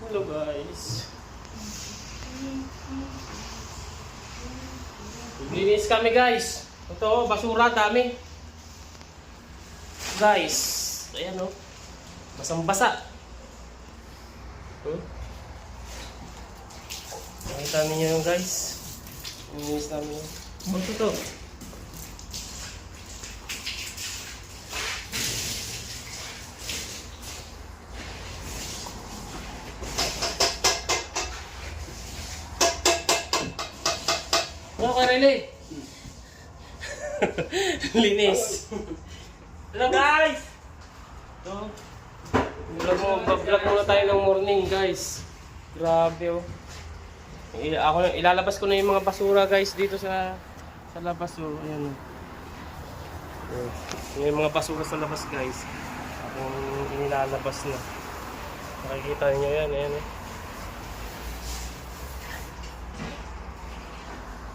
Hello guys. Linis kami guys. Ito, basura dami. Guys, ayan o. Basang-basa. Nakita ninyo yung guys. Linis namin yun. Ano to? Ano ka, Rene? Linis. Hello guys! Ito. Vlog muna tayo ng morning guys. Grabe oh. Ilalabas ko na yung mga basura guys dito sa labas oh. Ayan oh. Yung mga basura sa labas guys. Akong inilalabas na. Nakikita niyo yan, ayan eh.